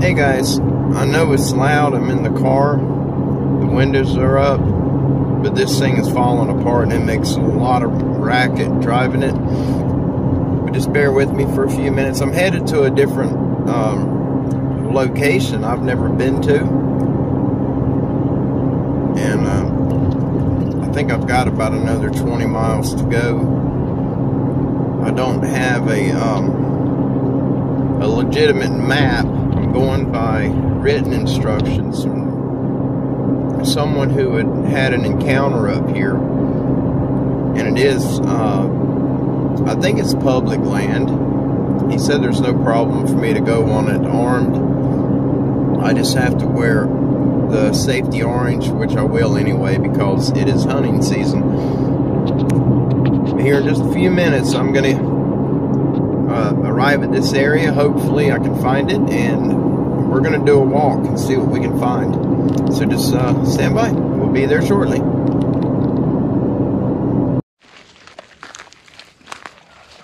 Hey guys, I know it's loud, I'm in the car, the windows are up, but this thing is falling apart and it makes a lot of racket driving it. But just bear with me for a few minutes. I'm headed to a different location I've never been to. And I think I've got about another 20 miles to go. I don't have a legitimate map. I'm going by written instructions from someone who had an encounter up here, and it is I think it's public land. He said there's no problem for me to go on it armed. I just have to wear the safety orange, which I will anyway because it is hunting season. Here in just a few minutes I'm gonna arrive at this area. Hopefully I can find it, and we're gonna do a walk and see what we can find. So just stand by. We'll be there shortly.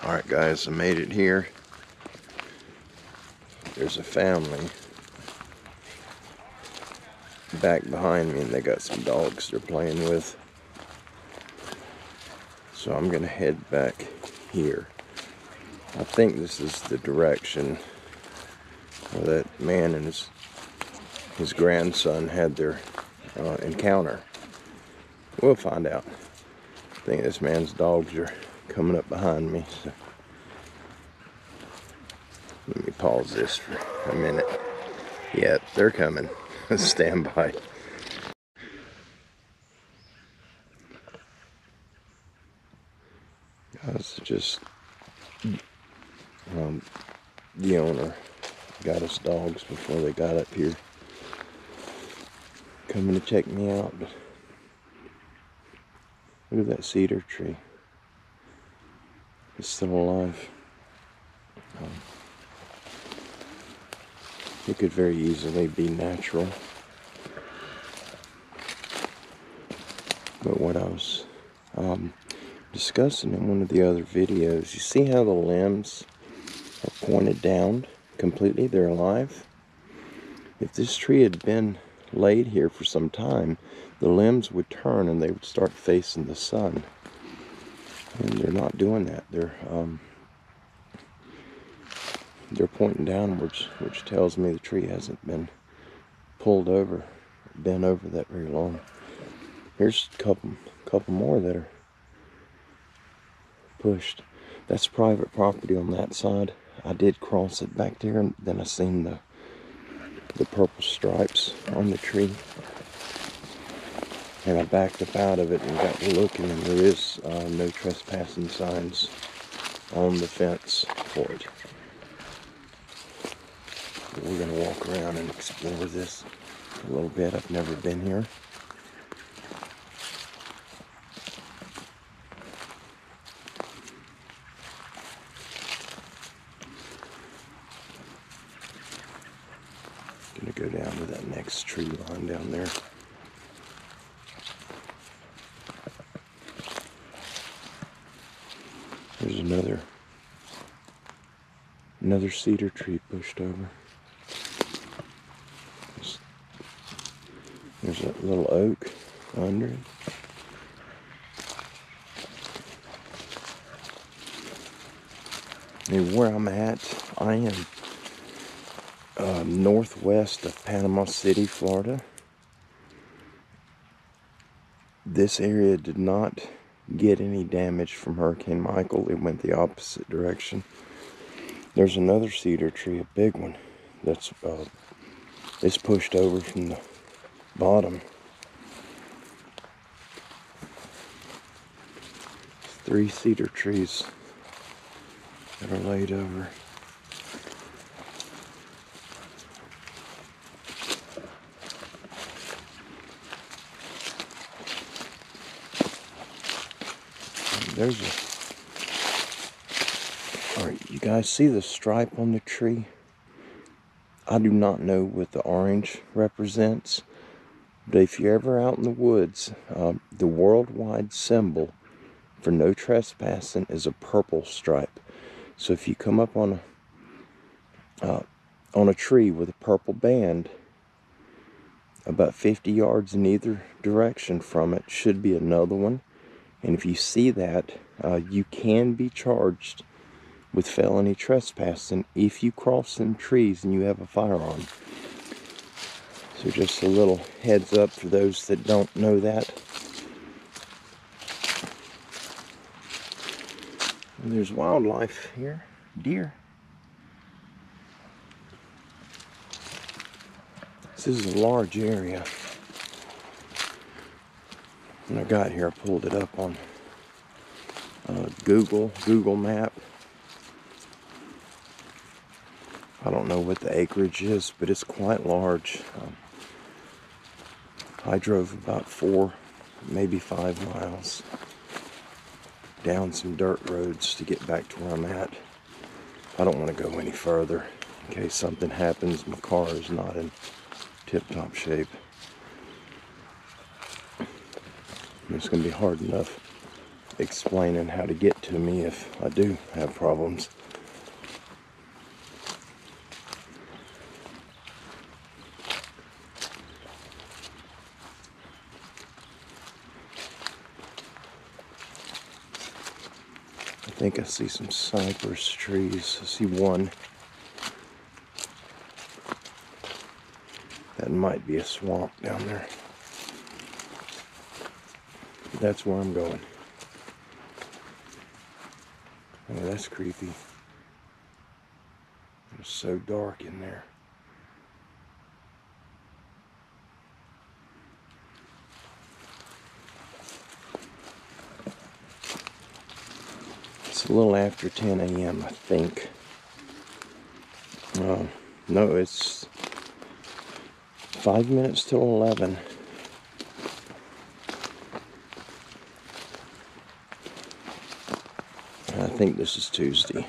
Alright guys, I made it here. There's a family back behind me, and they got some dogs they're playing with. So I'm gonna head back here. I think this is the direction where that man and his grandson had their encounter. We'll find out. I think this man's dogs are coming up behind me. So let me pause this for a minute. Yeah, they're coming. Stand by. Guys, just the owner got us dogs before they got up here, coming to check me out. But look at that cedar tree. It's still alive. It could very easily be natural. But what I was discussing in one of the other videos, you see how the limbs are pointed down completely? They're alive. If this tree had been laid here for some time, the limbs would turn and they would start facing the sun. And they're not doing that. They're pointing downwards, which tells me the tree hasn't been pulled over, bent over that very long. Here's a couple more that are pushed. That's private property on that side. I did cross it back there, and then I seen the purple stripes on the tree, and I backed up out of it and got to looking, and there is no trespassing signs on the fence for it. But we're gonna walk around and explore this a little bit. I've never been here. Gonna go down to that next tree line down there. There's another cedar tree pushed over. There's a little oak under it. And where I'm at, I am northwest of Panama City, Florida. This area did not get any damage from Hurricane Michael. It went the opposite direction. There's another cedar tree, a big one, that's it's pushed over from the bottom. 3 cedar trees that are laid over. Alright, you guys see the stripe on the tree? I do not know what the orange represents, but if you're ever out in the woods, the worldwide symbol for no trespassing is a purple stripe. So if you come up on on a tree with a purple band about 50 yards in either direction from it should be another one. And if you see that, you can be charged with felony trespassing if you cross some trees and you have a firearm. So just a little heads up for those that don't know that. And there's wildlife here, deer. This is a large area. When I got here, I pulled it up on Google Map. I don't know what the acreage is, but it's quite large. I drove about 4, maybe 5 miles down some dirt roads to get back to where I'm at. I don't want to go any further in case something happens. My car is not in tip-top shape. It's going to be hard enough explaining how to get to me if I do have problems. I think I see some cypress trees. I see one. That might be a swamp down there. That's where I'm going. Oh, that's creepy. It's so dark in there. It's a little after 10 a.m. I think. No, it's 5 minutes till 11. I think this is Tuesday.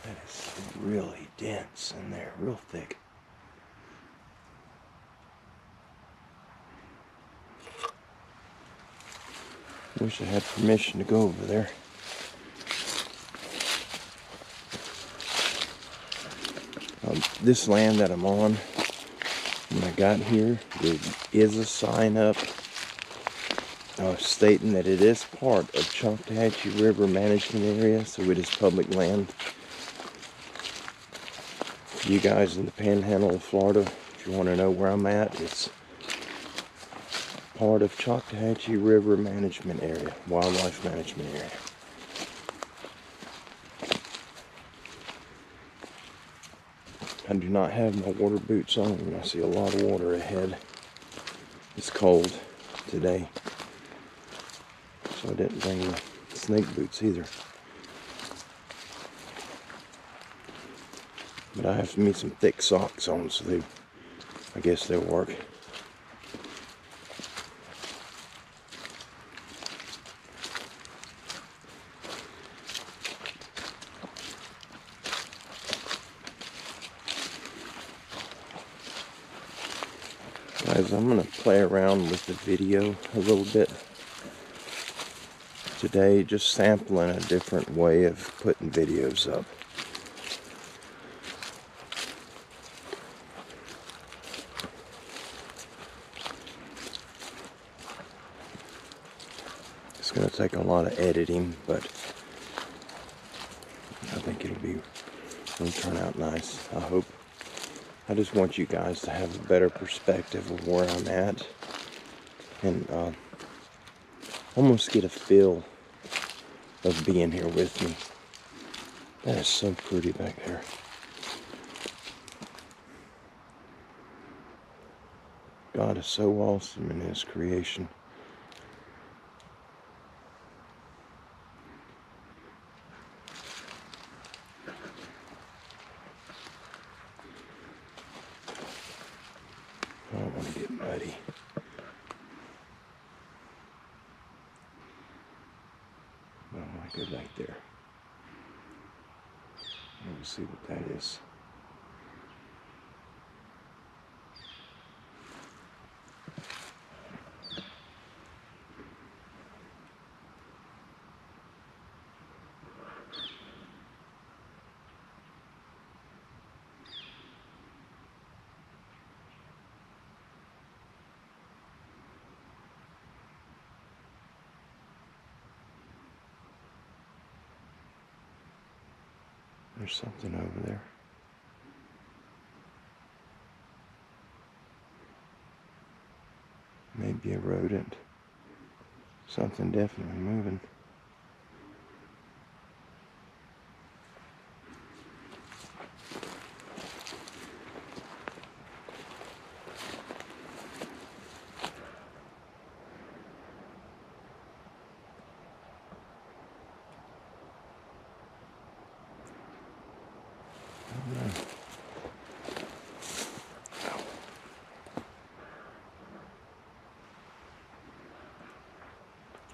That is really dense in there, real thick. Wish I had permission to go over there. This land that I'm on, when I got here, there is a sign up stating that it is part of Choctawhatchee River Management Area, so it is public land. For you guys in the Panhandle of Florida, if you want to know where I'm at, it's part of Choctawhatchee River Management Area, Wildlife Management Area. I do not have my water boots on, and I see a lot of water ahead. It's cold today, so I didn't bring the snake boots either. But I have to meet some thick socks on, so I guess they'll work. Guys, I'm going to play around with the video a little bit today, just sampling a different way of putting videos up. It's going to take a lot of editing, but I think it'll turn out nice, I hope. I just want you guys to have a better perspective of where I'm at and almost get a feel of being here with me. That is so pretty back there. God is so awesome in His creation. I don't want to get muddy. Oh, I go back there. Let's see what that is. There's something over there. Maybe a rodent. Something definitely moving.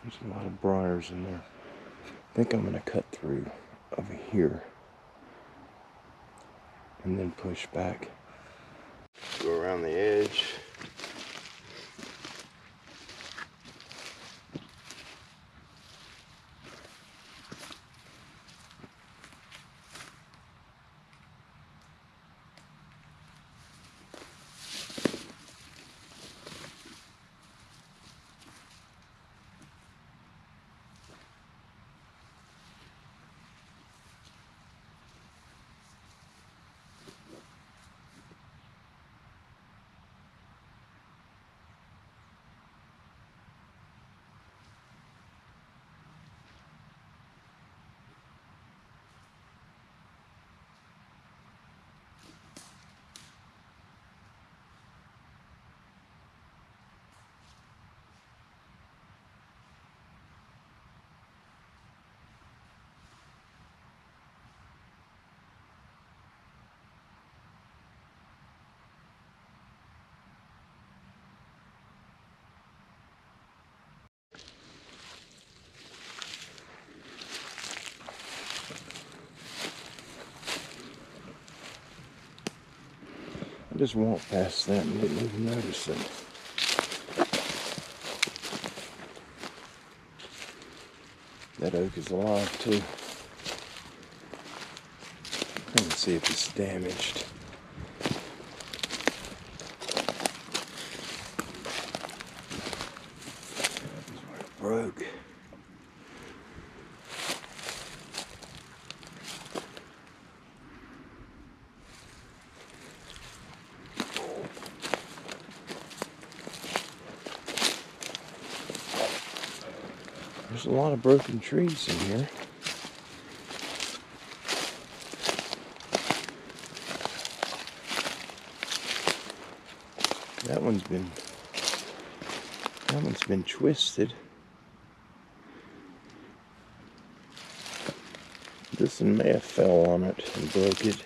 There's a lot of briars in there. I think I'm going to cut through over here and then push back. Go around the edge. I just walked past that and didn't even notice it. That oak is alive too. Let's see if it's damaged. That's where it broke. There's a lot of broken trees in here. That one's been twisted. This one may have fell on it and broke it.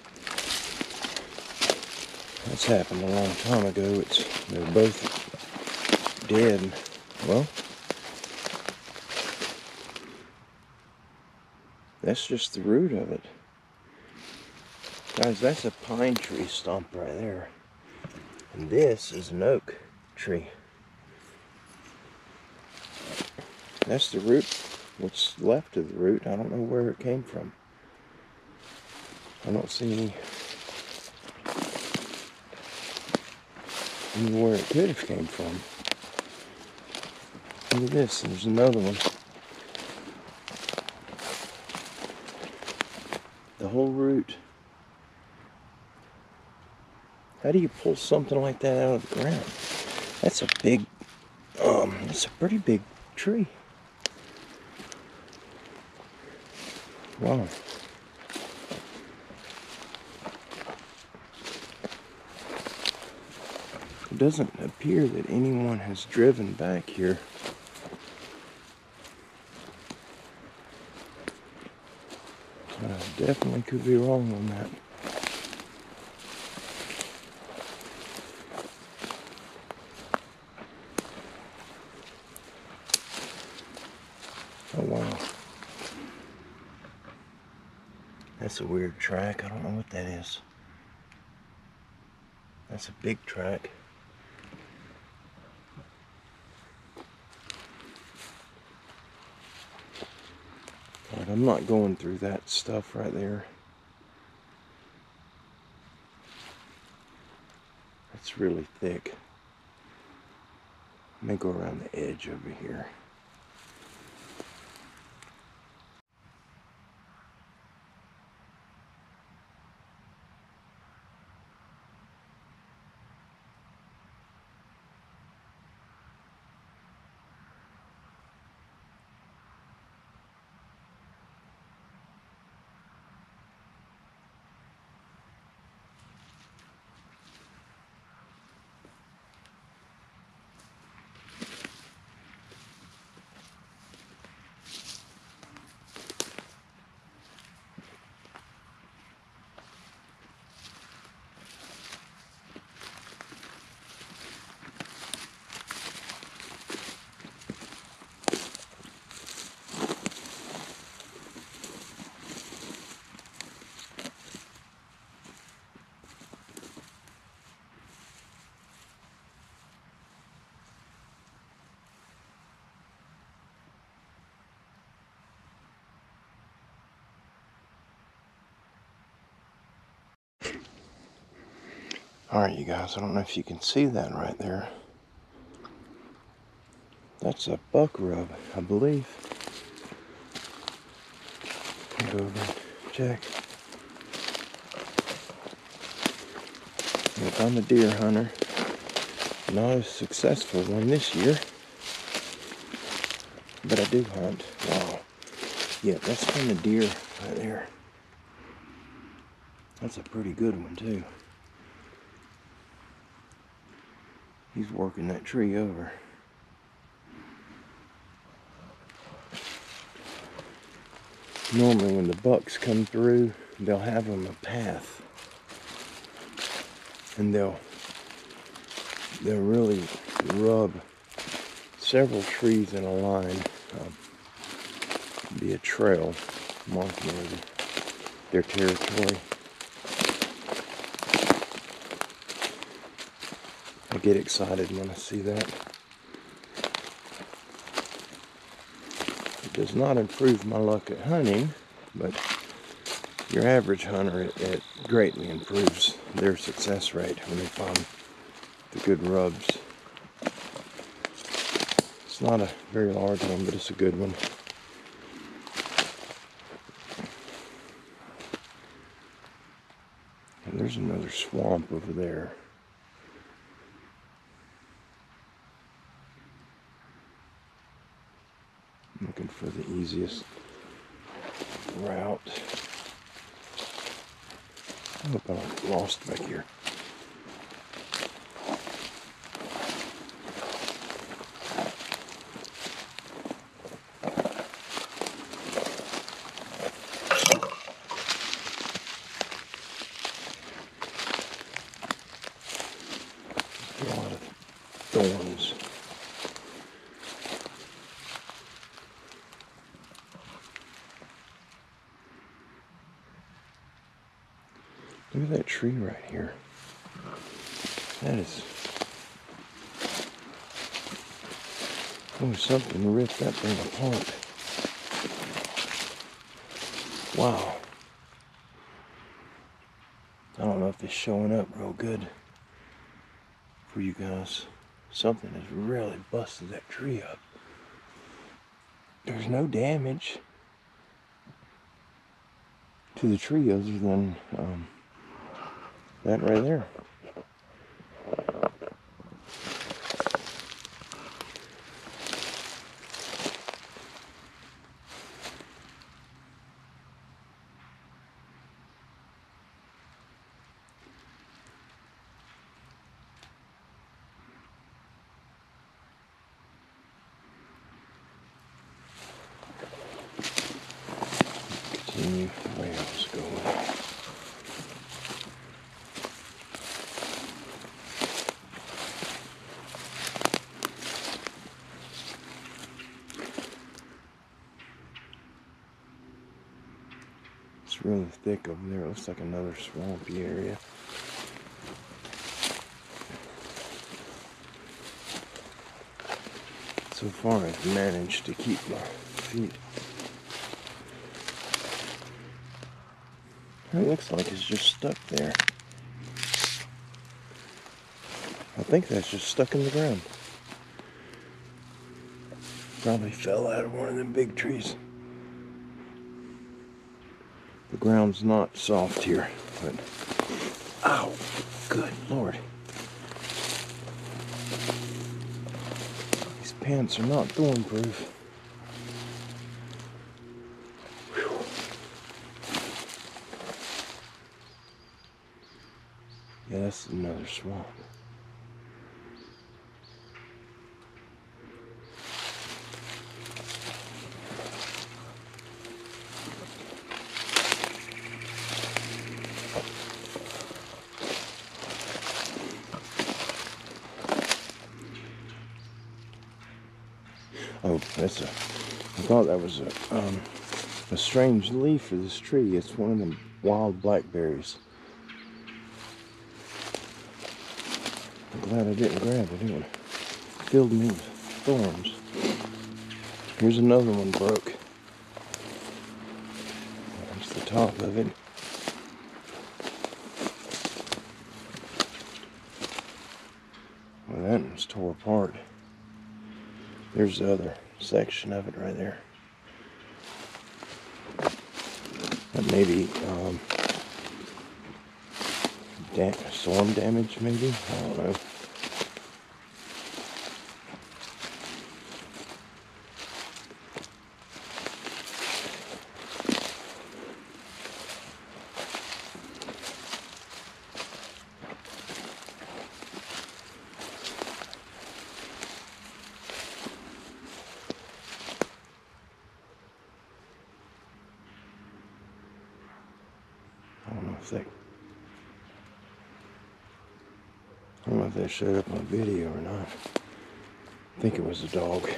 That's happened a long time ago. They're both dead. Well, that's just the root of it. Guys, that's a pine tree stump right there. And this is an oak tree. That's the root. What's left of the root, I don't know where it came from. I don't see anywhere it could have came from. Look at this, there's another one. The whole root. How do you pull something like that out of the ground? That's a big, it's a pretty big tree. Wow. It doesn't appear that anyone has driven back here. Definitely could be wrong on that. Oh wow. That's a weird track. I don't know what that is. That's a big track. Alright, I'm not going through that stuff right there. It's really thick. Let me go around the edge over here. Alright, you guys, I don't know if you can see that right there. That's a buck rub, I believe. Go over and check. If I'm a deer hunter, not a successful one this year, but I do hunt. Wow. Yeah, that's from a deer right there. That's a pretty good one too. He's working that tree over. Normally when the bucks come through, they'll have them a path. And they'll really rub several trees in a line. Be a trail marking their territory. I get excited when I see that. It does not improve my luck at hunting, but your average hunter, it greatly improves their success rate when they find the good rubs. It's not a very large one, but it's a good one. And there's another swamp over there. I'm looking for the easiest route. I hope I'm not lost back here. A lot of thorns. Look at that tree right here. That is... oh, something ripped that thing apart. Wow. I don't know if it's showing up real good for you guys. Something has really busted that tree up. There's no damage to the tree other than that right there. Continue the way I was going. It's It's really thick over there. It looks like another swampy area. So far I've managed to keep my feet. It looks like it's just stuck there. I think that's just stuck in the ground. Probably fell out of one of them big trees. The ground's not soft here, but ow, good Lord. These pants are not thorn proof. Yeah, that's another swamp. Oh, I thought that was a strange leaf for this tree. It's one of them wild blackberries. I'm glad I didn't grab it. It would have filled me with thorns. Here's another one broke. That's the top of it. Well, that one's tore apart. There's the other section of it right there. That may be storm damage, maybe? I don't know. I don't know if that showed up on video or not. I think it was a dog.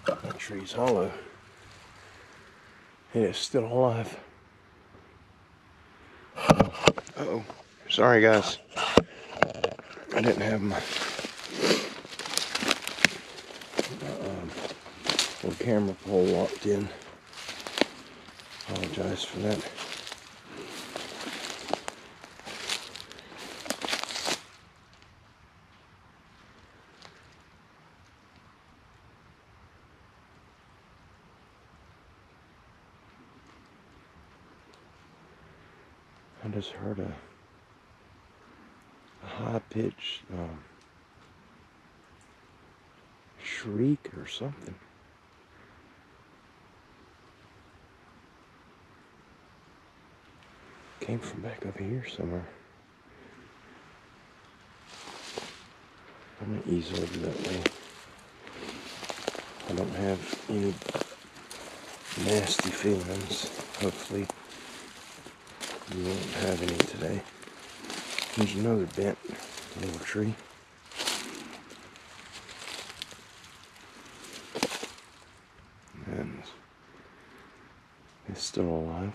That tree's hollow. It is still alive. Uh-oh. Sorry, guys. I didn't have my little camera pole locked in. Apologize for that. I just heard a high-pitched shriek or something. Came from back up here somewhere. I'm gonna ease over that way. I don't have any nasty feelings. Hopefully you won't have any today. There's another bent little tree. And it's still alive.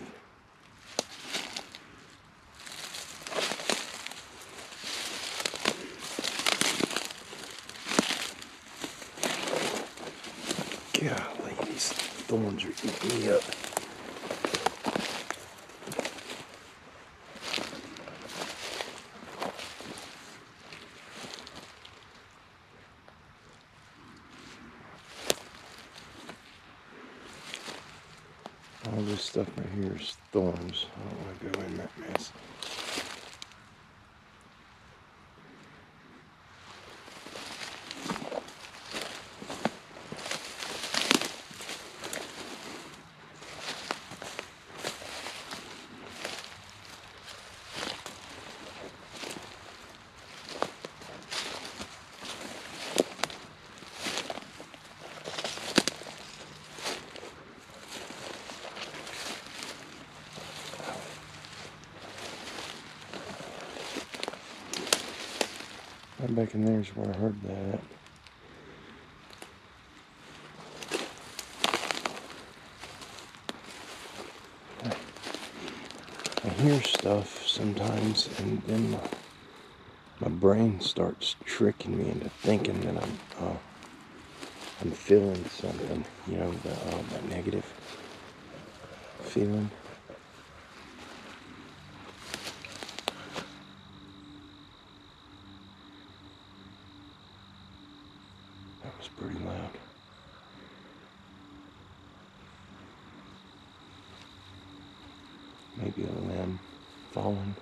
Golly, these thorns are eating me up. All this stuff right here is thorns. I don't want to go in that mess. Right back in there is where I heard that. I hear stuff sometimes, and then my brain starts tricking me into thinking that I'm feeling something. You know, that negative feeling. That was pretty loud. Maybe a limb falling.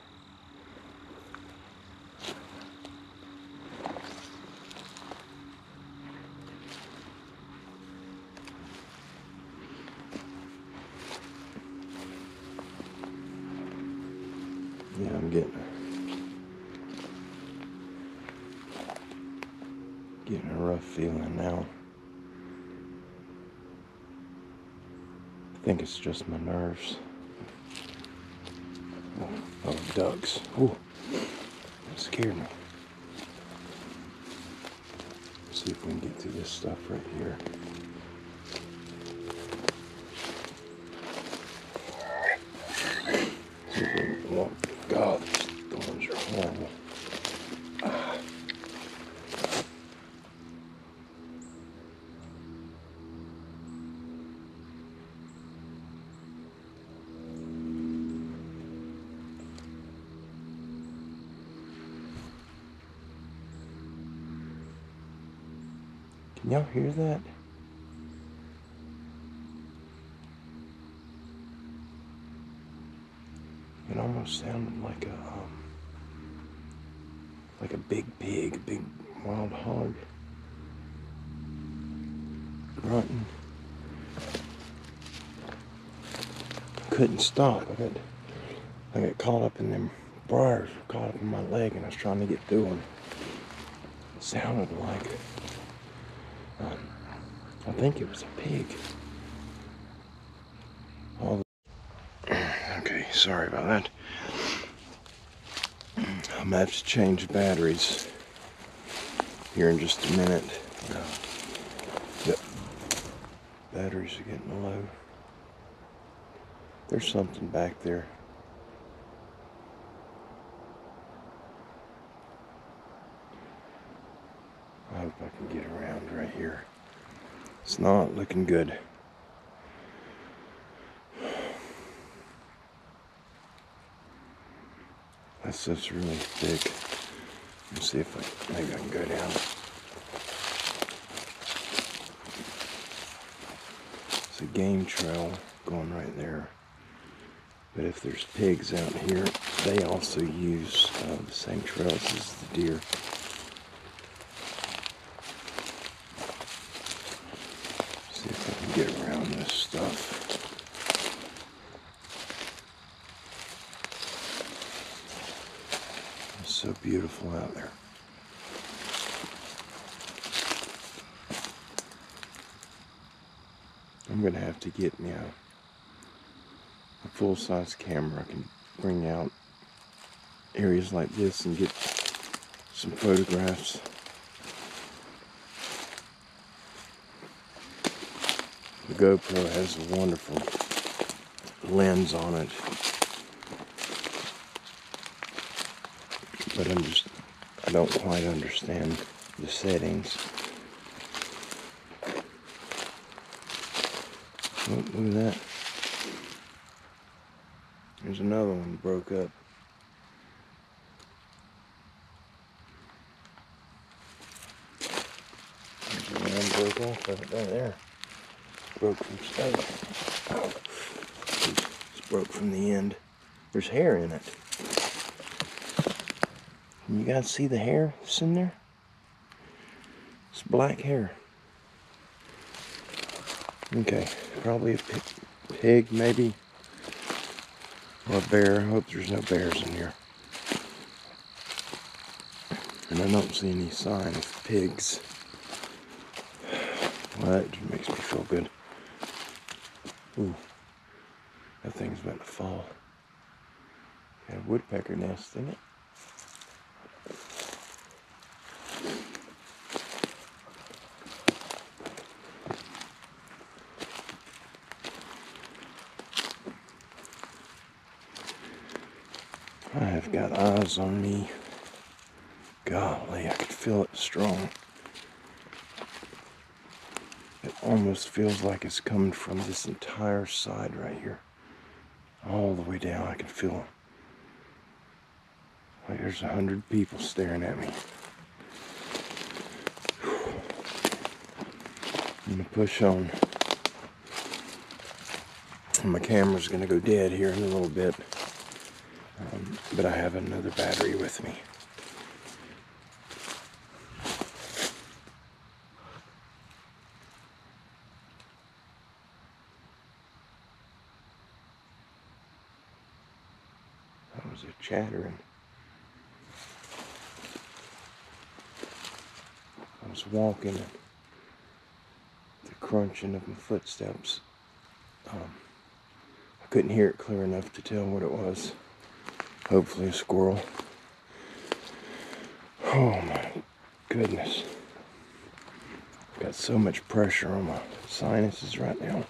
Yeah, I'm getting a rough feeling now. I think it's just my nerves. Oh, ducks. Oh, that scared me. Let's see if we can get through this stuff right here. See if we can, oh, God, these thorns are horrible. Can y'all hear that? It almost sounded like a big pig, a big wild hog grunting. Couldn't stop. I got caught up in them briars, caught up in my leg, and I was trying to get through them. It sounded like I think it was a pig. Okay, sorry about that. I'm gonna have to change batteries here in just a minute. Yep. Batteries are getting low. There's something back there. I hope I can get around right here. It's not looking good. That stuff's really thick. Let's see if maybe I can go down. It's a game trail going right there. But if there's pigs out here, they also use the same trails as the deer. See if I can get around this stuff. It's so beautiful out there. I'm gonna have to get me a full-size camera. I can bring out areas like this and get some photographs. The GoPro has a wonderful lens on it, but I don't quite understand the settings. Oh, look at that. There's another one broke up. There's one broke off of it right there. Broke from stuff. Oh. It's broke from the end. There's hair in it. Can you guys see the hair that's in there? It's black hair. Okay, probably a pig maybe. Or a bear. I hope there's no bears in here. And I don't see any sign of pigs. Well, that just makes me feel good. Ooh, that thing's about to fall. Got a woodpecker nest in it. I have got eyes on me. Golly, I could feel it strong. It almost feels like it's coming from this entire side right here. All the way down, I can feel it. Like there's 100 people staring at me. I'm gonna push on. My camera's gonna go dead here in a little bit. But I have another battery with me. That was a chattering. I was walking and the crunching of my footsteps. I couldn't hear it clear enough to tell what it was. Hopefully a squirrel. Oh my goodness. I've got so much pressure on my sinuses right now.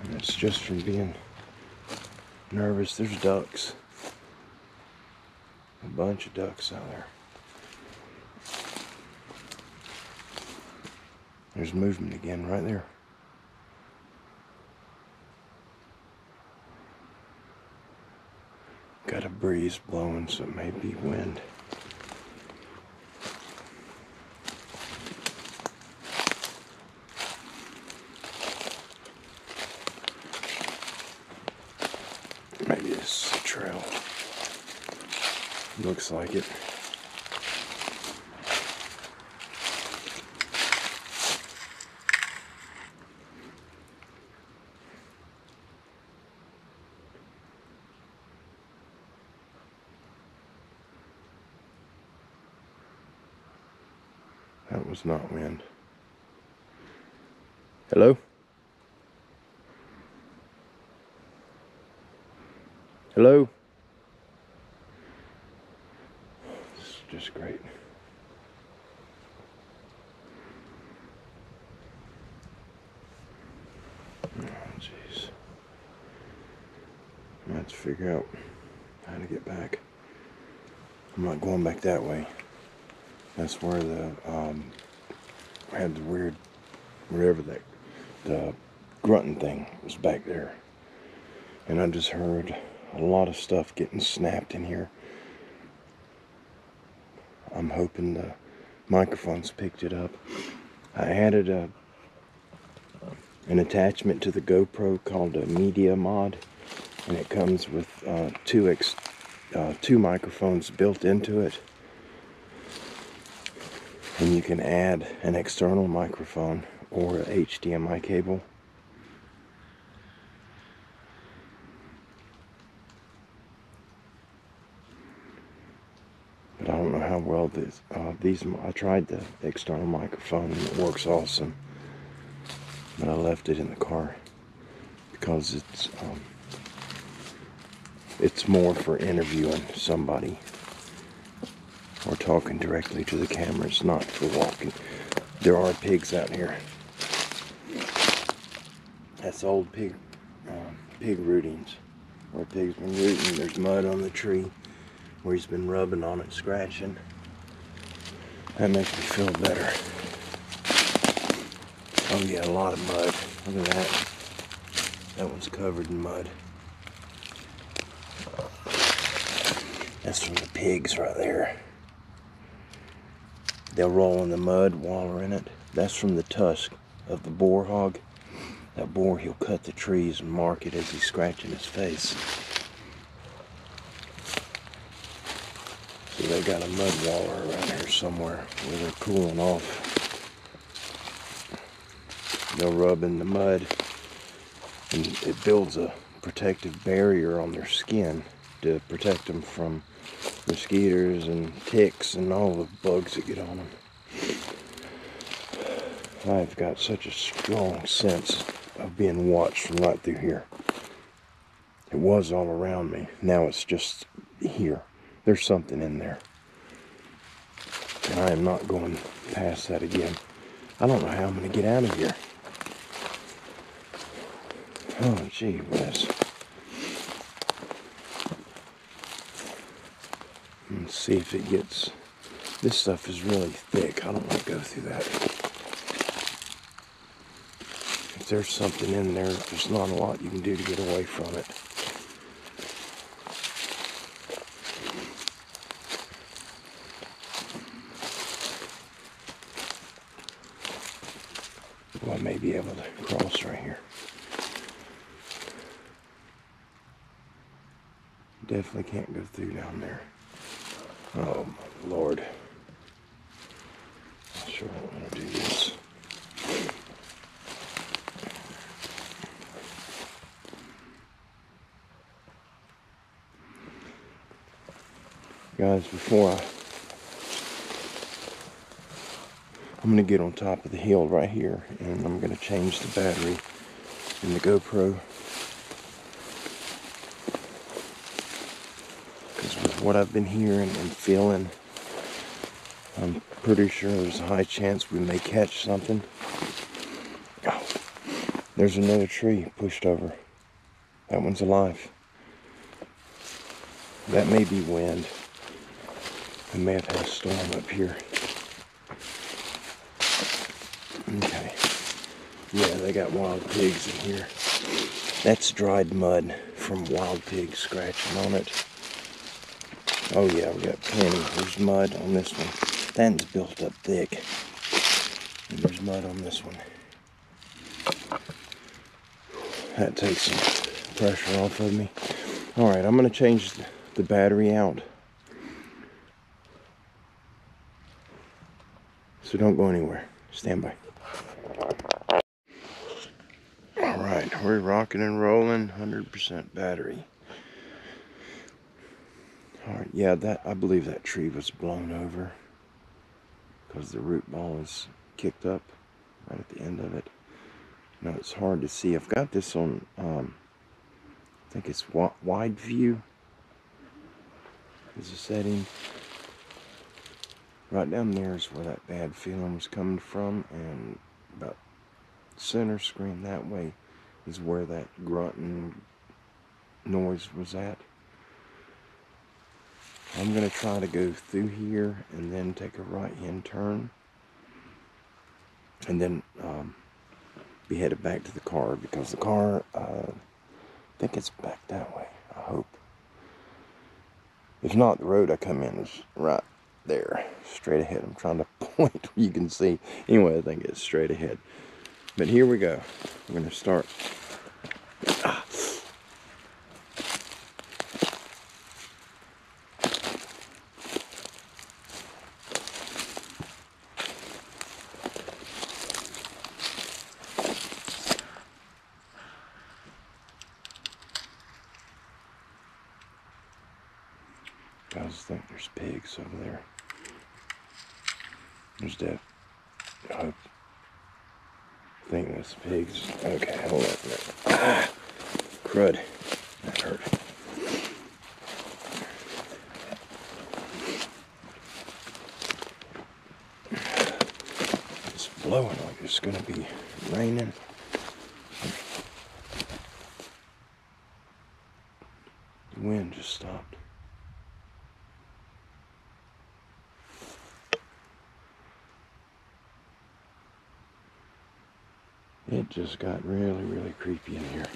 And it's just from being nervous. There's ducks. A bunch of ducks out there. There's movement again right there. Got a breeze blowing, so it may be wind. Maybe this is a trail. Looks like it. That was not wind. Hello? Hello? This is just great. Oh, jeez. I have to figure out how to get back. I'm not going back that way. That's where the had the weird, whatever that, the grunting thing was back there. And I just heard a lot of stuff getting snapped in here. I'm hoping the microphones picked it up. I added an attachment to the GoPro called a media mod, and it comes with two microphones built into it. And you can add an external microphone or a HDMI cable. But I don't know how well these. I tried the external microphone and it works awesome. But I left it in the car because it's more for interviewing somebody or talking directly to the camera. It's not for walking. There are pigs out here. That's old pig rootings where a pig's been rooting. There's mud on the tree where he's been rubbing on it, scratching. That makes me feel better. Oh yeah, a lot of mud. Look at that. That one's covered in mud. That's from the pigs right there. They'll roll in the mud, waller in it. That's from the tusk of the boar hog. That boar, he'll cut the trees and mark it as he's scratching his face. So they got a mud waller around here somewhere where they're cooling off. They'll rub in the mud and it builds a protective barrier on their skin to protect them from mosquitoes and ticks and all the bugs that get on them. I've got such a strong sense of being watched from right through here. It was all around me. Now it's just here. There's something in there. And I am not going past that again. I don't know how I'm going to get out of here. Oh, gee whiz. Let's see if it gets... This stuff is really thick. I don't want to go through that. If there's something in there, there's not a lot you can do to get away from it. Well, I may be able to cross right here. Definitely can't go through down there. Oh my Lord. I sure don't want to do this. Guys, I'm going to get on top of the hill right here, and I'm going to change the battery in the GoPro. Because with what I've been hearing and feeling, I'm pretty sure there's a high chance we may catch something. Oh, there's another tree pushed over. That one's alive. That may be wind. I may have had a storm up here. Okay. Yeah, they got wild pigs in here. That's dried mud from wild pigs scratching on it. Oh yeah, we got plenty. There's mud on this one. That one's built up thick. And there's mud on this one. That takes some pressure off of me. Alright, I'm going to change the battery out. So don't go anywhere. Stand by. Alright, we're rocking and rolling. 100% battery. Alright, yeah, I believe that tree was blown over because the root ball is kicked up right at the end of it. Now it's hard to see. I've got this on, I think it's wide view is the setting. Right down there is where that bad feeling was coming from, and about center screen that way is where that grunting noise was at. I'm going to try to go through here and then take a right-hand turn and then be headed back to the car, because the car, I think it's back that way, I hope. If not, the road I come in is right there, straight ahead. I'm trying to point where you can see. Anyway, I think it's straight ahead. But here we go. We're going to start. I just think there's pigs over there. There's death. I think that's pigs. Okay, hold on a minute. Ah, crud. That hurt. It's blowing like it's going to be raining. The wind just stopped. It just got really, really creepy in here.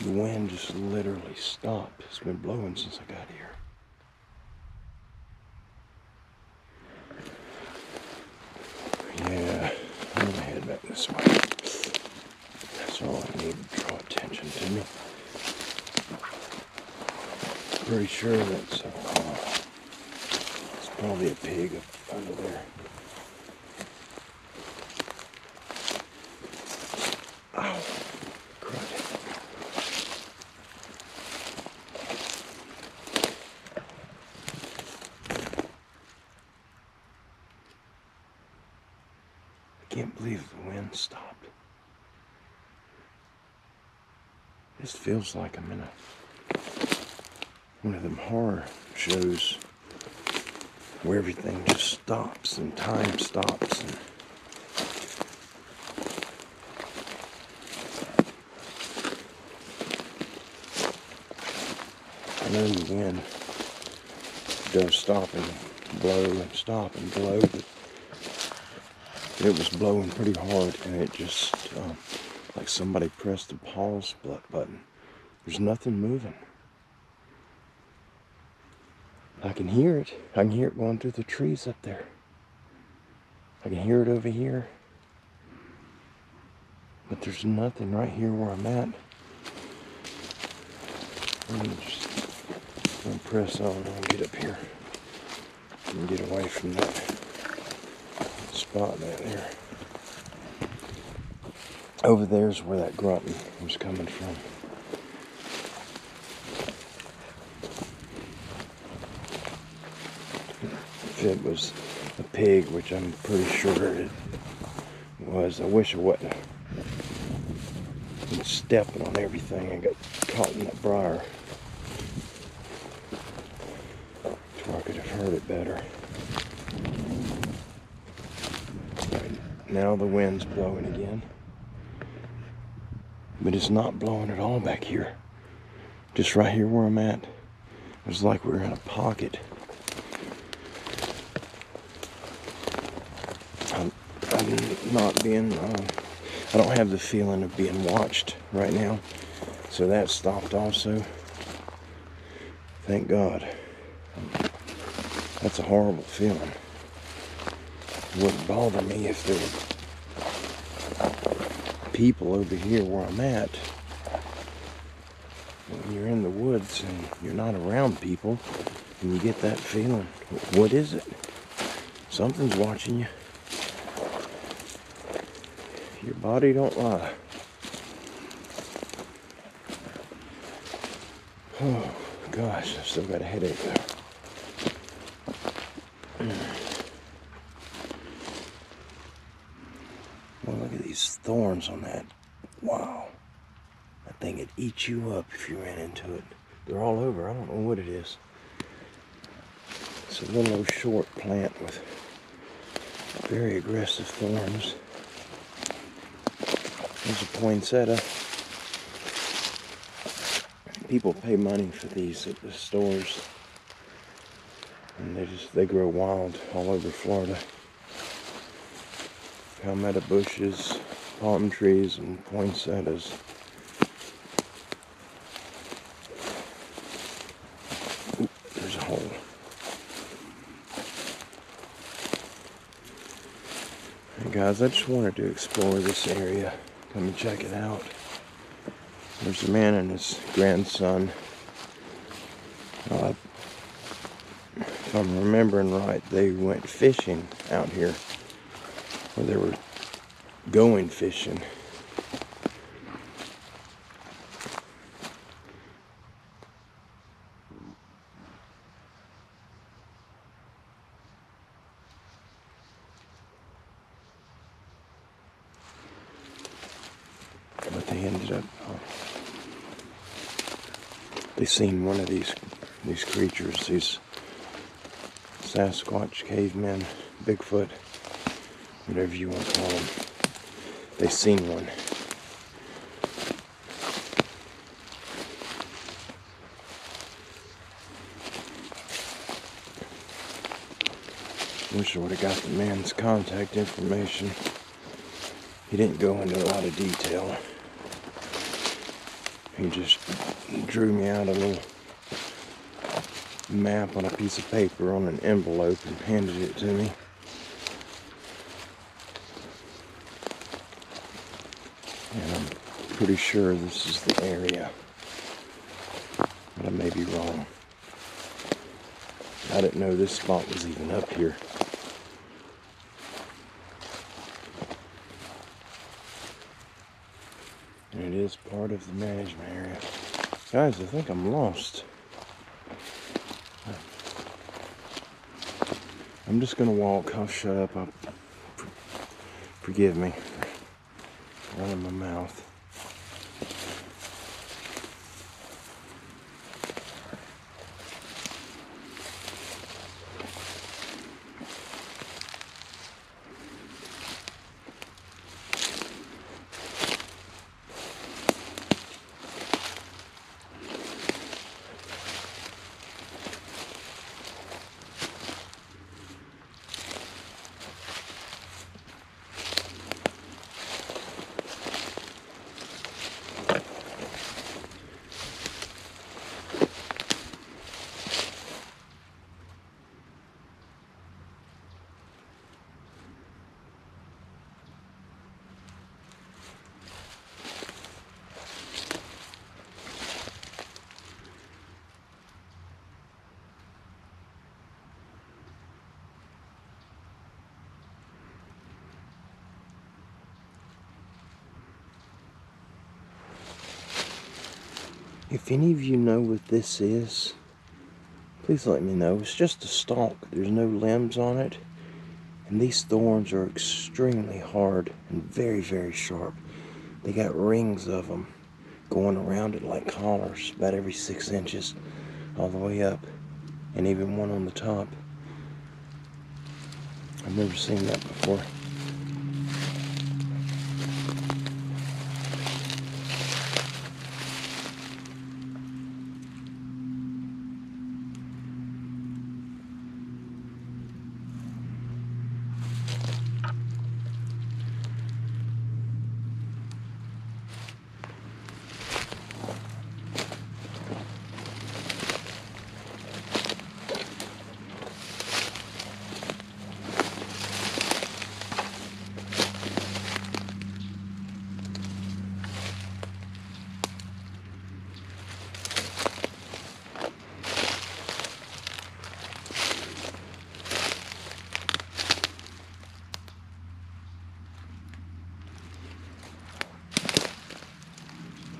The wind just literally stopped. It's been blowing since I got here. Yeah, I'm gonna head back this way. That's all I need to draw attention to me. Pretty sure that's it's probably a pig up under there. Ow, crud. I can't believe the wind stopped. This feels like I'm in one of them horror shows where everything just stops and time stops. And I know the wind does stop and blow and stop and blow, but it was blowing pretty hard, and it just like somebody pressed the pause button. There's nothing moving. I can hear it. I can hear it going through the trees up there. I can hear it over here. But there's nothing right here where I'm at. Let me just press on and get up here and get away from that spot down there. Over there's where that grunting was coming from. If it was a pig, which I'm pretty sure it was, I wish I wouldn't have been stepping on everything and got caught in that briar. So I could have heard it better. Right, now the wind's blowing again. But it's not blowing at all back here. Just right here where I'm at. It's like we're in a pocket. I'm not being, I don't have the feeling of being watched right now. So that stopped also. Thank God. That's a horrible feeling. It wouldn't bother me if there were people over here where I'm at. When you're in the woods and you're not around people and you get that feeling, what is it? Something's watching you. Your body don't lie. Oh gosh, I've still got a headache though. Well, look at these thorns on that. Wow. That thing would eat you up if you ran into it. They're all over. I don't know what it is. It's a little old short plant with very aggressive thorns. There's a poinsettia. People pay money for these at the stores. And they grow wild all over Florida. Palmetto bushes, palm trees, and poinsettias. Oop, there's a hole. Hey guys, I just wanted to explore this area. Come and check it out. There's a man and his grandson. If I'm remembering right, they went fishing out here. Or they were going fishing. But they ended up, they seen one of these creatures, these Sasquatch, cavemen, Bigfoot, whatever you want to call them. They seen one. Wish I would have got the man's contact information. He didn't go into a lot of detail. He just drew me out a little map on a piece of paper on an envelope and handed it to me. And I'm pretty sure this is the area, but I may be wrong. I didn't know this spot was even up here. And it is part of the management area. Guys, I think I'm lost. I'm just gonna walk. I'll shut up. Forgive me for running my mouth. If any of you know what this is, please let me know. It's just a stalk. There's no limbs on it. And these thorns are extremely hard and very, very sharp. They got rings of them going around it like collars, about every 6 inches, all the way up. And even one on the top. I've never seen that before.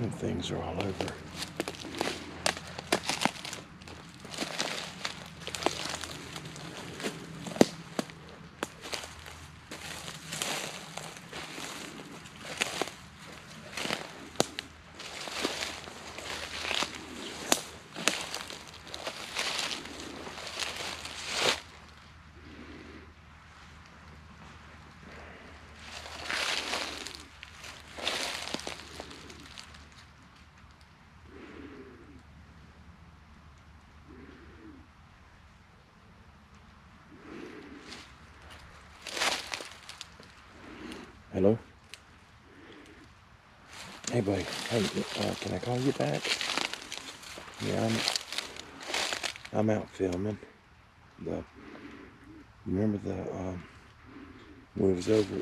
And things are all over. Hello? Hey, buddy. Hey, can I call you back? Yeah, I'm out filming. Remember when we was over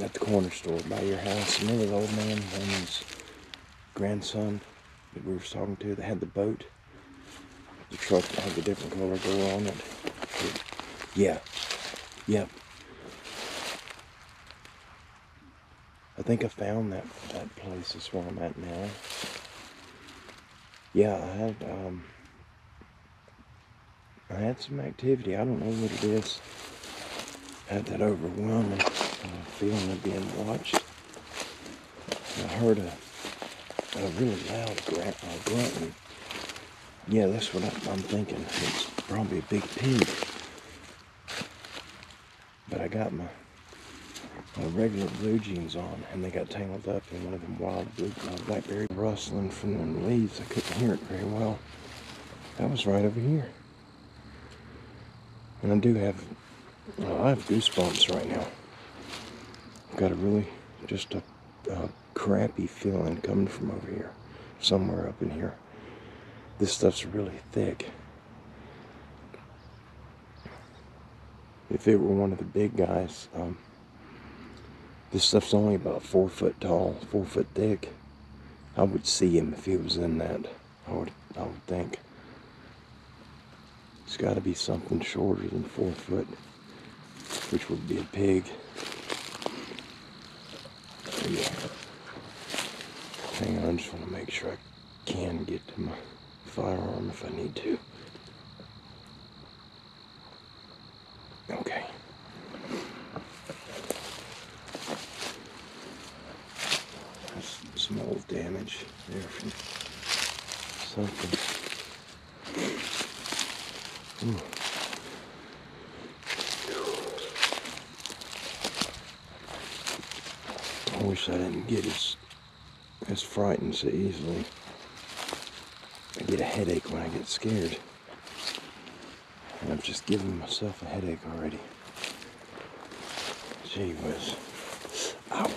at the corner store by your house? Remember the old man and his grandson that we were talking to that had the boat? The truck that had the different color door on it? Yeah. Yep. I think I found that place is where I'm at now. Yeah, I had some activity. I don't know what it is. I had that overwhelming feeling of being watched. I heard a really loud grunt. And yeah, that's what I'm thinking. It's probably a big pig. But I got my regular blue jeans on, and they got tangled up in one of them wild blue blackberry rustling from the leaves. I couldn't hear it very well. That was right over here. And I have goosebumps right now. I've got a really just a crappy feeling coming from over here, somewhere up in here. This stuff's really thick. If it were one of the big guys, this stuff's only about 4 foot tall, 4 foot thick. I would see him if he was in that. I would think. It's got to be something shorter than 4 foot, which would be a pig. So yeah. Hang on, I just want to make sure I can get to my firearm if I need to. Okay. That's some old damage there from something. Ooh. I wish I didn't get as frightened so easily. I get a headache when I get scared. And I've just given myself a headache already. Gee whiz. Ow.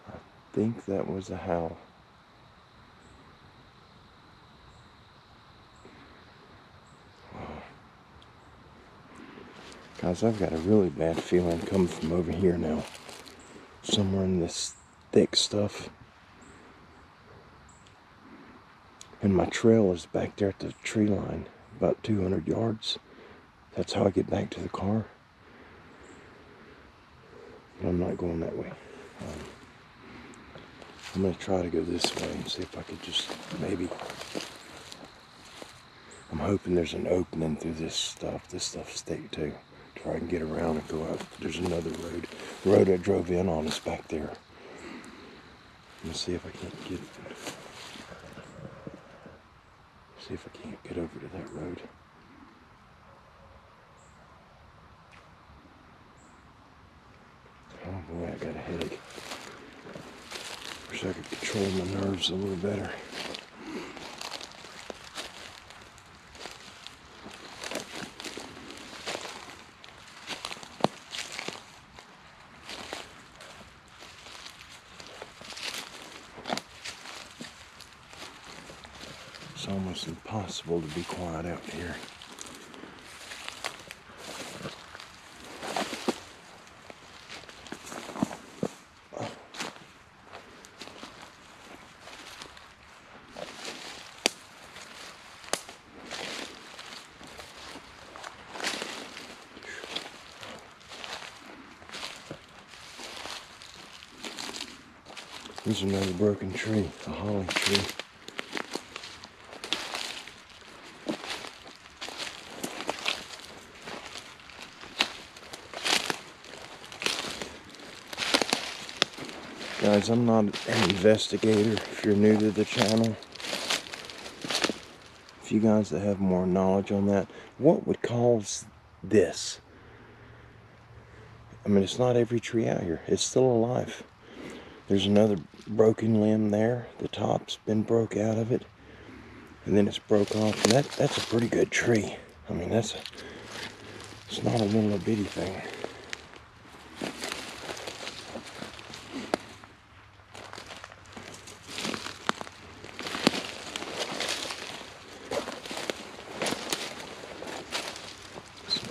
I think that was a howl. Guys, I've got a really bad feeling coming from over here now. Somewhere in this thick stuff. And my trail is back there at the tree line, about 200 yards. That's how I get back to the car. But I'm not going that way. I'm going to try to go this way and see if I could just maybe... I'm hoping there's an opening through this stuff. This stuff's thick too. Where I can get around and go out. There's another road. The road I drove in on is back there. Let's see if I can't get... See if I can't get over to that road. Oh boy, I got a headache. Wish I could control my nerves a little better. It's almost impossible to be quiet out here. There's another broken tree, a holly tree. Guys, I'm not an investigator. If you're new to the channel, if you guys that have more knowledge on that, what would cause this? I mean, it's not every tree out here. It's still alive. There's another broken limb there. The top's been broke out of it, and then it's broke off. And that's a pretty good tree. I mean, it's not a little bitty thing.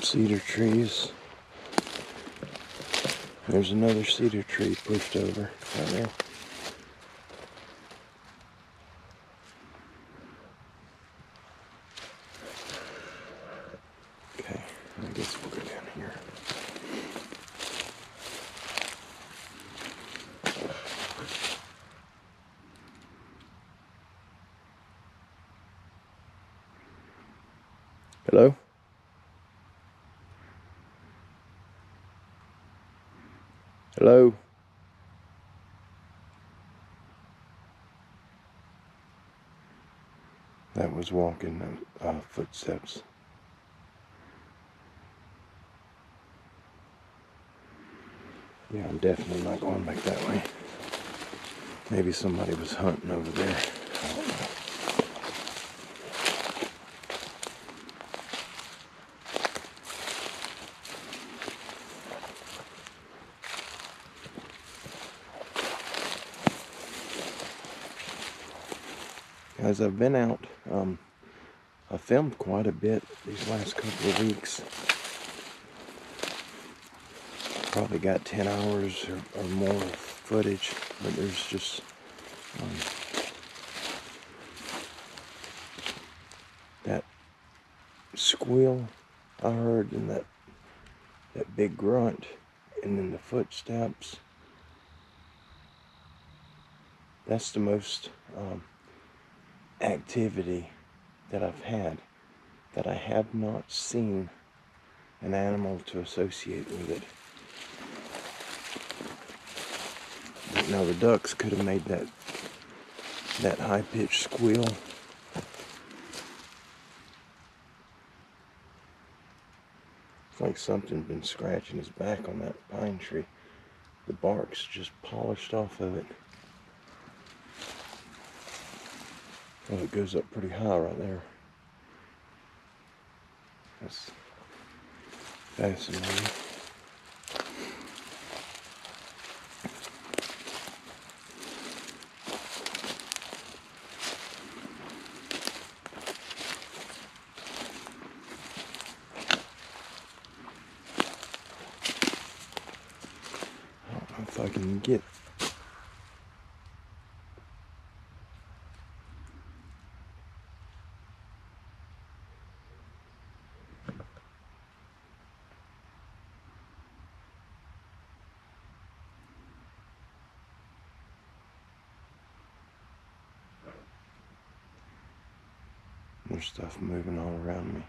Cedar trees. There's another cedar tree pushed over right there. Okay, I guess we'll go down here. Hello? Hello? That was walking footsteps. Yeah, I'm definitely not going back that way. Maybe somebody was hunting over there. I don't know. Guys, I've been out. I filmed quite a bit these last couple of weeks. Probably got 10 hours or more of footage, but there's just that squeal I heard, and that big grunt, and then the footsteps. That's the most activity that I've had, that I have not seen an animal to associate with it. But now the ducks could have made that high-pitched squeal. It's like something's been scratching his back on that pine tree. The bark's just polished off of it. Well, it goes up pretty high right there. That's fascinating. I don't know if I can get there's stuff moving all around me.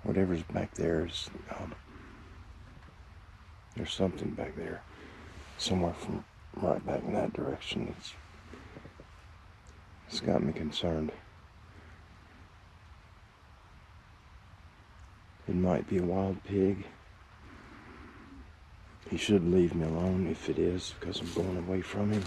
Whatever's back there is, there's something back there, somewhere from right back in that direction. It's got me concerned. It might be a wild pig. He should leave me alone if it is, because I'm going away from him.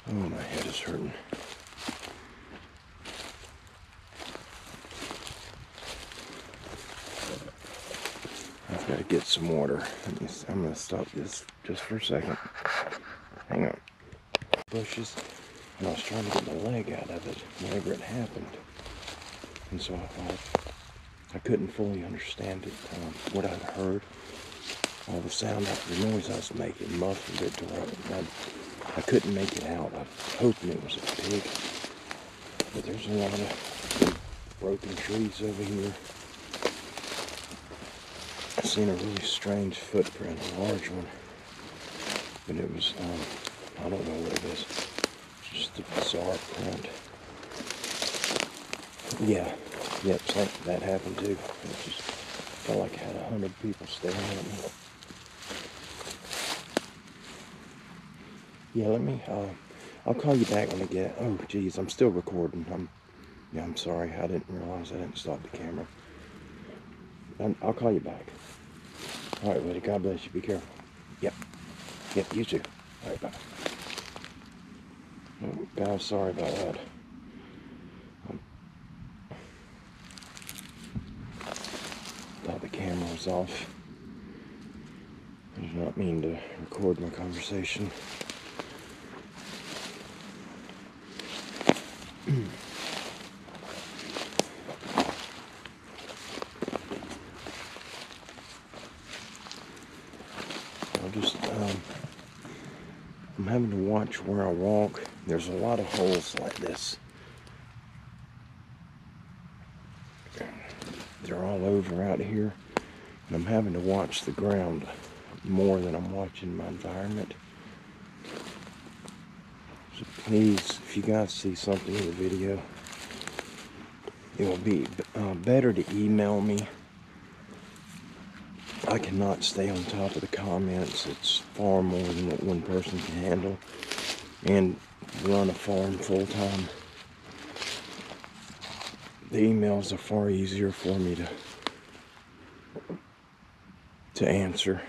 Oh, my head is hurting. I've got to get some water. I'm going to stop this just for a second. Hang on. Bushes. And I was trying to get my leg out of it whenever it happened. And so I couldn't fully understand it, what I'd heard. All the sound, the noise I was making muffled it to where I couldn't make it out. I was hoping it was a pig. But there's a lot of broken trees over here. I've seen a really strange footprint, a large one. But it was, I don't know what it is. Just a bizarre print. Yeah, like that happened too. It just felt like I had 100 people staring at me. Yeah, let me, I'll call you back when I get, oh geez, I'm still recording. I'm sorry, I didn't realize I didn't stop the camera. I'll call you back. Alright, buddy, God bless you, be careful. Yep, you too. Alright, bye. Oh, guys, sorry about that. Thought the camera was off. I did not mean to record my conversation. I'm having to watch where I walk. There's a lot of holes like this. They're all over out here. And I'm having to watch the ground more than I'm watching my environment. So please, if you guys see something in the video, it will be better to email me. I cannot stay on top of the comments. It's far more than what one person can handle. And run a farm full time. the emails are far easier for me to answer.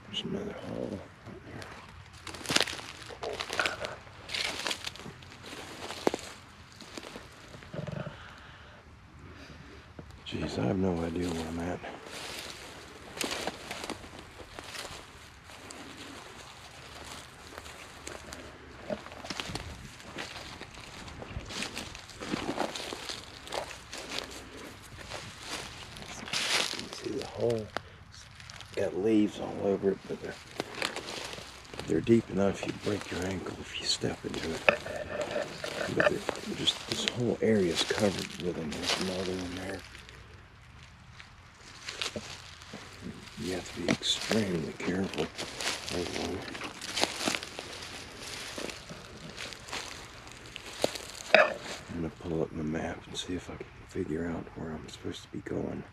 There's another hole right there. Jeez, I have no idea where I'm at. You can see the hole. It's got leaves all over it, but they're deep enough you'd break your ankle if you step into it. But just this whole area is covered with them. There's another one there. You have to be extremely careful. There's one. I'm going to pull up my map and see if I can figure out where I'm supposed to be going.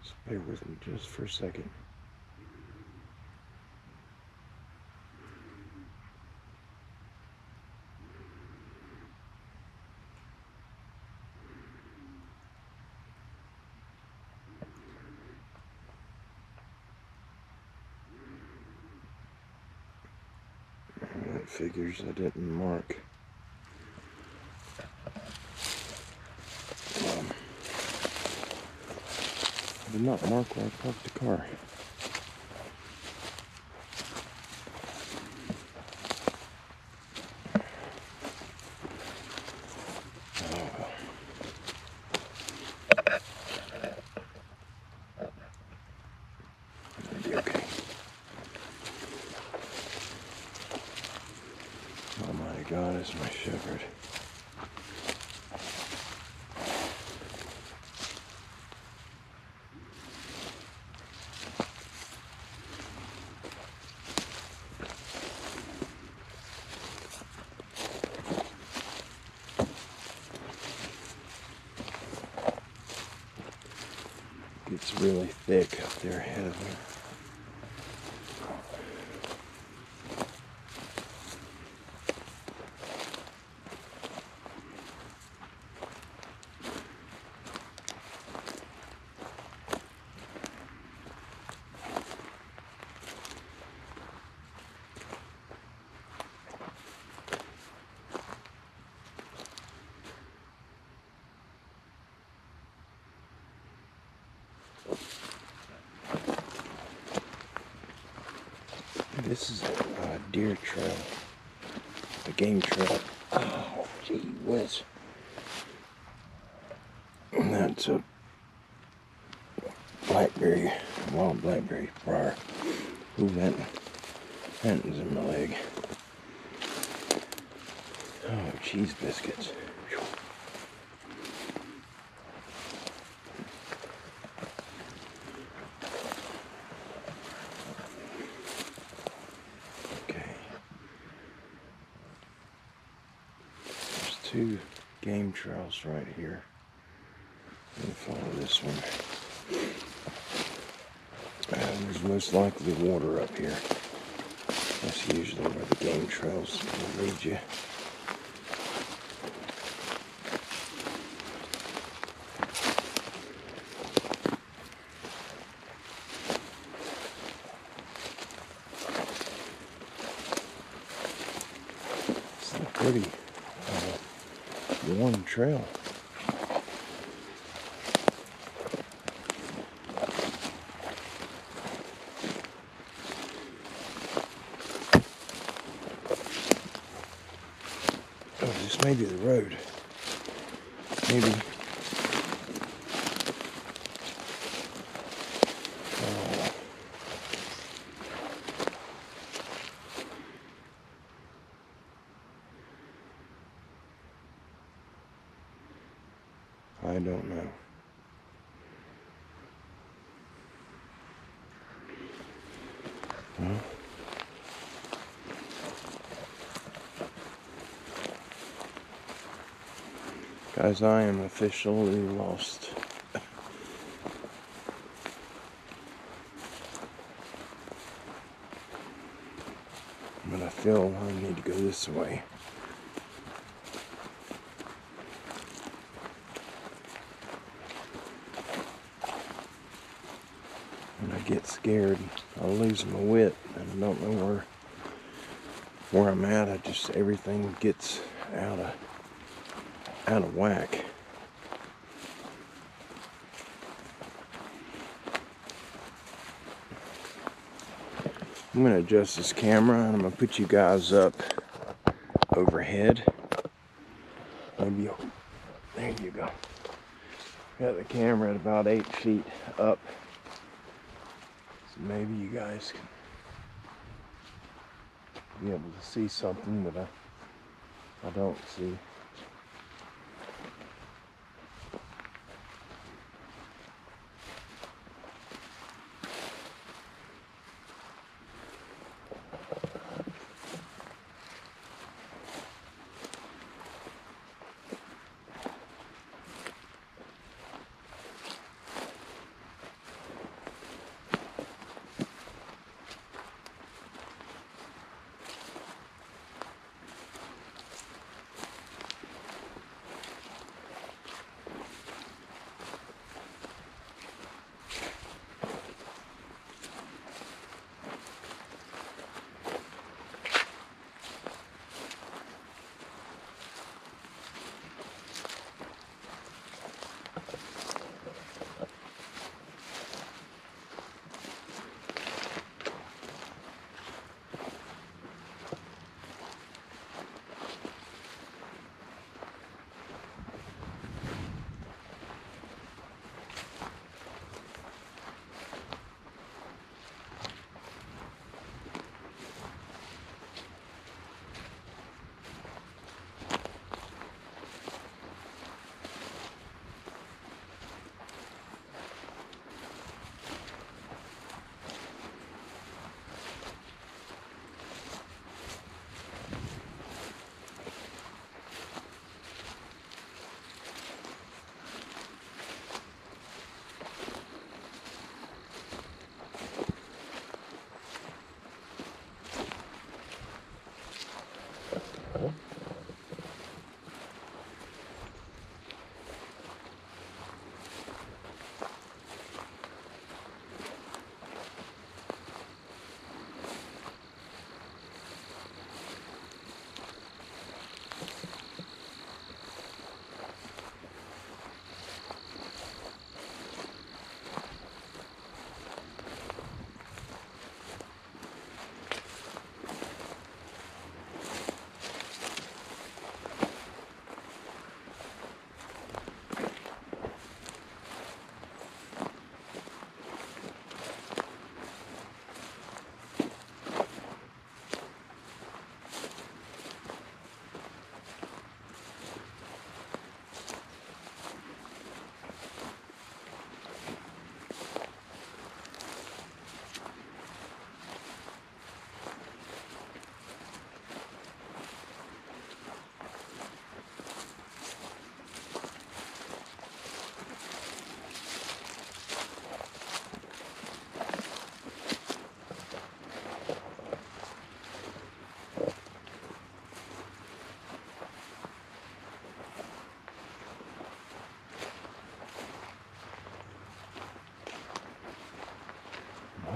So bear with me just for a second. That figures I didn't mark. I did not mark where I parked the car. It'll be okay. Almighty God is my shepherd. It's really thick up there ahead of me. This is a deer trail, a game trail. Oh, gee whiz. And that's a blackberry, wild blackberry briar. Ooh, that is in my leg. Oh, cheese biscuits. Two game trails right here. I'm gonna follow this one. And there's most likely water up here. That's usually where the game trails will lead you. It's a pretty warm trail. Oh, this may be the road. Maybe. I don't know. Well, Guys, I am officially lost. But I feel I need to go this way. When I get scared, I lose my wit, and I don't know where I'm at. I just, everything gets out of whack. I'm going to adjust this camera, and I'm going to put you guys up overhead. Maybe, there you go. Got the camera at about 8 feet up. So maybe you guys can be able to see something that I don't see.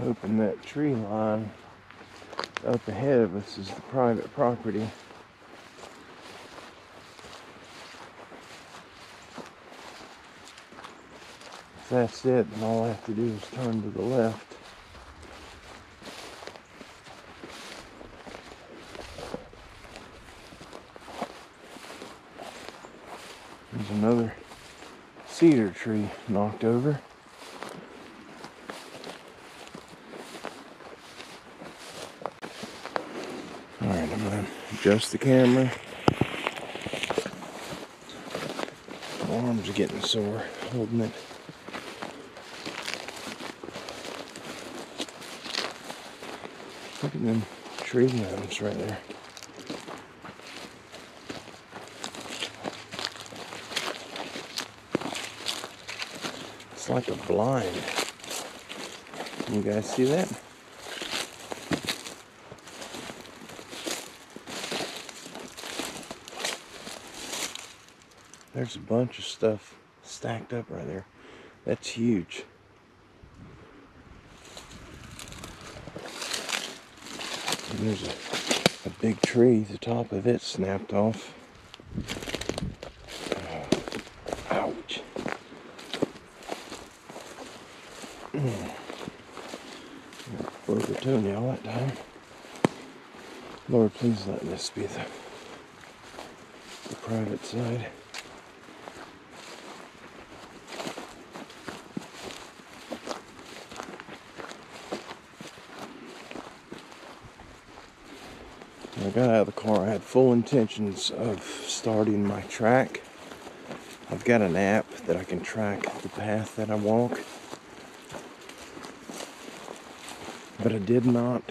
Hoping that tree line up ahead of us is the private property. If that's it, then all I have to do is turn to the left. There's another cedar tree knocked over. Alright, I'm going to adjust the camera. My arms are getting sore holding it. Look at them tree limbs right there. like a blind. You guys see that? There's a bunch of stuff stacked up right there. That's huge. And there's a big tree, the top of it snapped off. Ouch. Broke a toenail that time. Lord, please let this be the private side. When I got out of the car, I had full intentions of starting my track. I've got an app that I can track the path that I walk. But I did not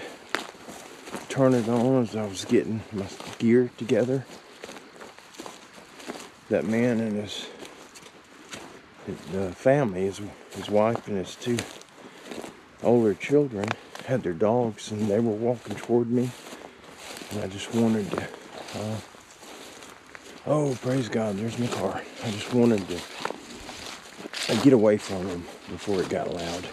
turn it on as I was getting my gear together. That man and his family, his wife and his two older children had their dogs, and they were walking toward me. And I just wanted to, oh, praise God, there's my car. I just wanted to get away from them before it got loud.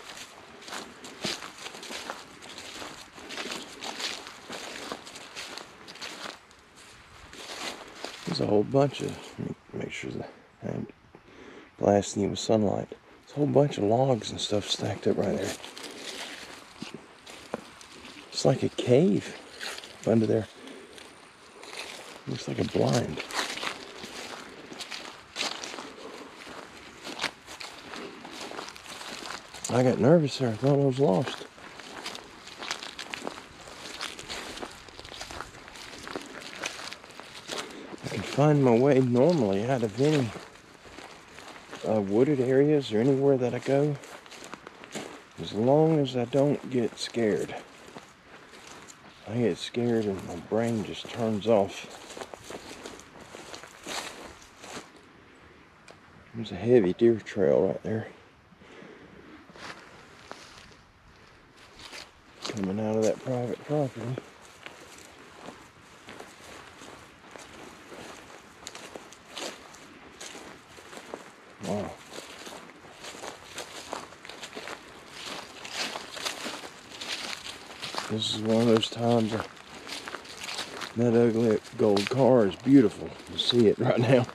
There's a whole bunch of, let me make sure that I'm blasting you with sunlight. There's a whole bunch of logs and stuff stacked up right there. It's like a cave under there. Looks like a blind. I got nervous there. I thought I was lost. I can find my way normally out of any wooded areas or anywhere that I go, as long as I don't get scared. I get scared and my brain just turns off. There's a heavy deer trail right there. Coming out of that private property. Wow. This is one of those times that ugly gold car is beautiful. You see it right now.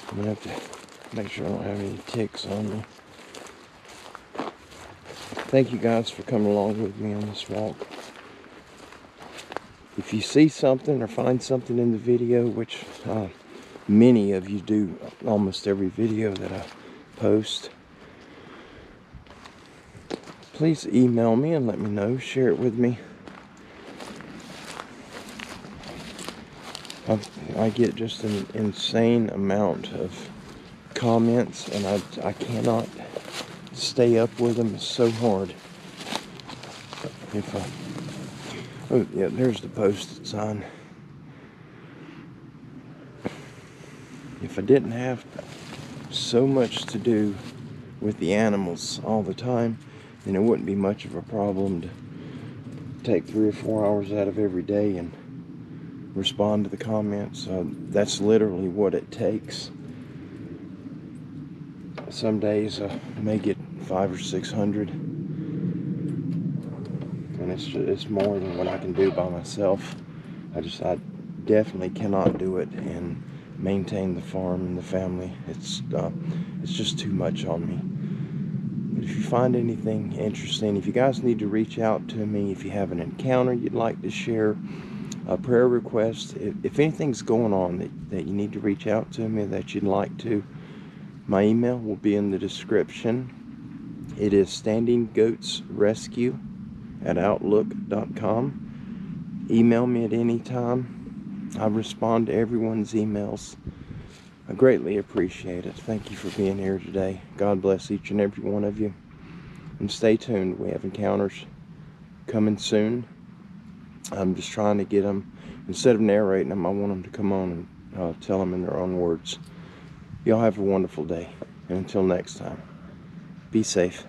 I'm gonna have to make sure I don't have any ticks on me. Thank you guys for coming along with me on this walk. If you see something or find something in the video, which many of you do almost every video that I post, please email me and let me know. Share it with me. I get just an insane amount of comments, and I cannot stay up with them. It's so hard. Oh yeah, there's the posted sign. If I didn't have so much to do with the animals all the time, then it wouldn't be much of a problem to take 3 or 4 hours out of every day and respond to the comments. That's literally what it takes. Some days I may get 500 or 600, and it's more than what I can do by myself. I definitely cannot do it and maintain the farm and the family. It's just too much on me. But if you find anything interesting, if you guys need to reach out to me, if you have an encounter you'd like to share, a prayer request, if anything's going on that you need to reach out to me, that you'd like to, my email will be in the description. It is standinggoatsrescue@outlook.com. Email me at any time. I respond to everyone's emails. I greatly appreciate it. Thank you for being here today. God bless each and every one of you. And stay tuned. We have encounters coming soon. I'm just trying to get them, instead of narrating them, I want them to come on and tell them in their own words. Y'all have a wonderful day. And until next time, be safe.